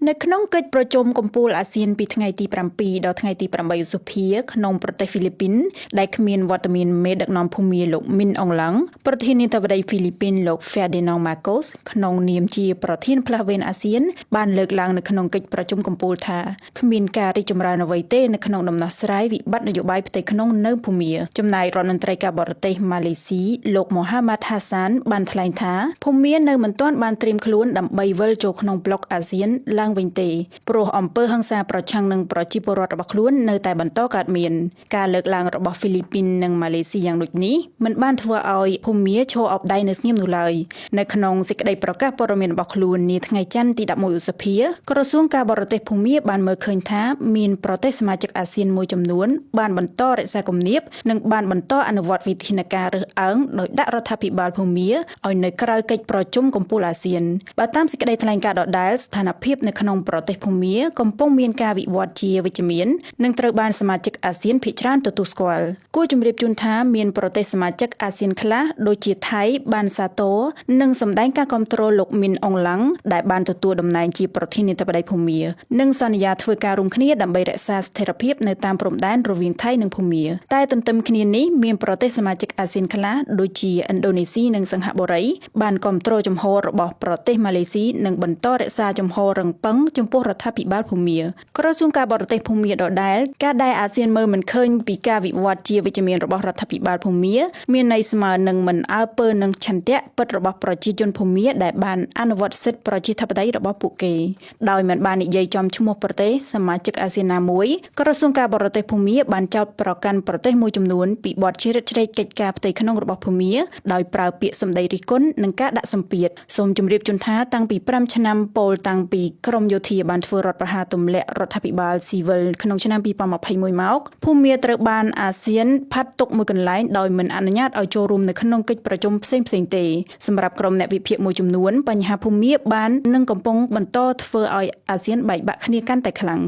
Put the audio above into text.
នៅក្នុងកិច្ចប្រជុំកំពូលអាស៊ានពីថ្ងៃទី7ដល់ថ្ងៃទី8ឧសភាក្នុងប្រទេសហ្វីលីពីនដែលគ្មានវត្តមានមេដឹកនាំភូមាលោកមីនអងឡង់ប្រធានាធិបតីហ្វីលីពីនលោក Ferdinand Marcos ក្នុងនាមជាប្រធានផ្លាស់វេនអាស៊ានបានលើកឡើងនៅក្នុងកិច្ចប្រជុំកំពូលថាគ្មានការរីកចម្រើនអ្វីទេនៅក្នុងដំណោះស្រាយវិបត្តិនយោបាយផ្ទៃក្នុងនៅភូមាចំណែករដ្ឋមន្ត្រីការបរទេសម៉ាឡេស៊ីលោក Mohamad Hassan បានថ្លែងថាភូមានៅមិនទាន់បានត្រៀមខ្លួនដើម្បីវិលចូលក្នុងប្លុកអាស៊ានឡើងវិញទេព្រោះអំពើហិង្សាប្រឆាំងនឹងប្រជាពលរដ្ឋរបស់ខ្លួននៅតែបន្តកើតមានការលើកឡើងរបស់ហ្វីលីពីននិងម៉ាឡេស៊ីយ៉ាងដូចនេះមិនបានធ្វើឲ្យភូមាឈរអបដៃនៅស្ងៀមនោះឡើយនៅក្នុងសេចក្តីប្រកាសព័ត៌មានរបស់ខ្លួននាថ្ងៃច័ន្ទទី11ឧសភាក្រសួងការបរទេសភូមាបានមើលឃើញថាមានប្រទេសសមាជិកអាស៊ានមួយចំនួនបានបន្តរក្សាគំនាបនិងបានបន្តអនុវត្តវិធានការរើសអើងដោយដាក់រដ្ឋាភិបាលភូមាឲ្យនៅក្រៅកិច្ចប្រជុំកំពូលអាស៊ានបើតាមសេចក្តីថ្លែងការណ៍ដដែលស្ថានភាពនៅក្នុងប្រទេសភូមាកំពុងមានការវិវត្តជាវិជ្ជមាននិងត្រូវបានសមាជិកអាស៊ានភាគច្រើនទទួលស្គាល់គួរជម្រាបជូនថាមានប្រទេសសមាជិកអាស៊ានខ្លះដូចជាថៃបានសាទរនិងសម្ដែងការគាំទ្រលោកមីនអងឡង់ដែលបានទទួលតំណែងជាប្រធានាធិបតីភូមានិងសន្យាធ្វើការរួមគ្នាដើម្បីរក្សាស្ថិរភាពនៅតាមព្រំដែនរវាងថៃនិងភូមាតែទន្ទឹមគ្នានេះមានប្រទេសសមាជិកអាស៊ានខ្លះដូចជាឥណ្ឌូនេស៊ីនិងសិង្ហបុរីបានគាំទ្រជំហររបស់ប្រទេសម៉ាឡេស៊ីនិងបន្តរក្សាជំហររឹងប៉ឹងចំពោះរដ្ឋាភិបាលភូមាក្រសួងការបរទេសភូមាដដែលការដែលអាស៊ានមើលមិនឃើញពីការវិវត្តជាវិជ្ជមានរបស់រដ្ឋាភិបាលភូមាមានន័យស្មើនឹងមិនអើពើនឹងឆន្ទៈពិតរបស់ប្រជាជនភូមាដែលបានអនុវត្តសិទ្ធិប្រជាធិបតេយ្យរបស់ពួកគេដោយមិនបាននិយាយចំឈ្មោះប្រទេសសមាជិកអាស៊ានណាមួយក្រសួងការបរទេសភូមាបានចោទប្រកាន់ប្រទេសមួយចំនួនពីបទជ្រៀតជ្រែកកិច្ចការផ្ទៃក្នុងរបស់ភូមាដោយប្រើពាក្យសម្ដីរិះគន់និងការដាក់សម្ពាធសូមជម្រាបជូនថាតាំងពី5ឆ្នាំពោលតាំងពីក្រមយោធាបានធ្វើរដ្ឋប្រហារទម្លាក់រដ្ឋាភិបាលស៊ីវិលក្នុងឆ្នាំ2021មកភូមាត្រូវបានអាស៊ានផាត់ទុកមួយកន្លែងដោយមិនអនុញ្ញាតឲ្យចូលរួមនៅក្នុងកិច្ចប្រជុំផ្សេងៗទេសម្រាប់ក្រុមអ្នកវិភាគមួយចំនួនបញ្ហាភូមាបាននឹងកំពុងបន្តធ្វើឲ្យអាស៊ានបែកបាក់គ្នាកាន់តែខ្លាំង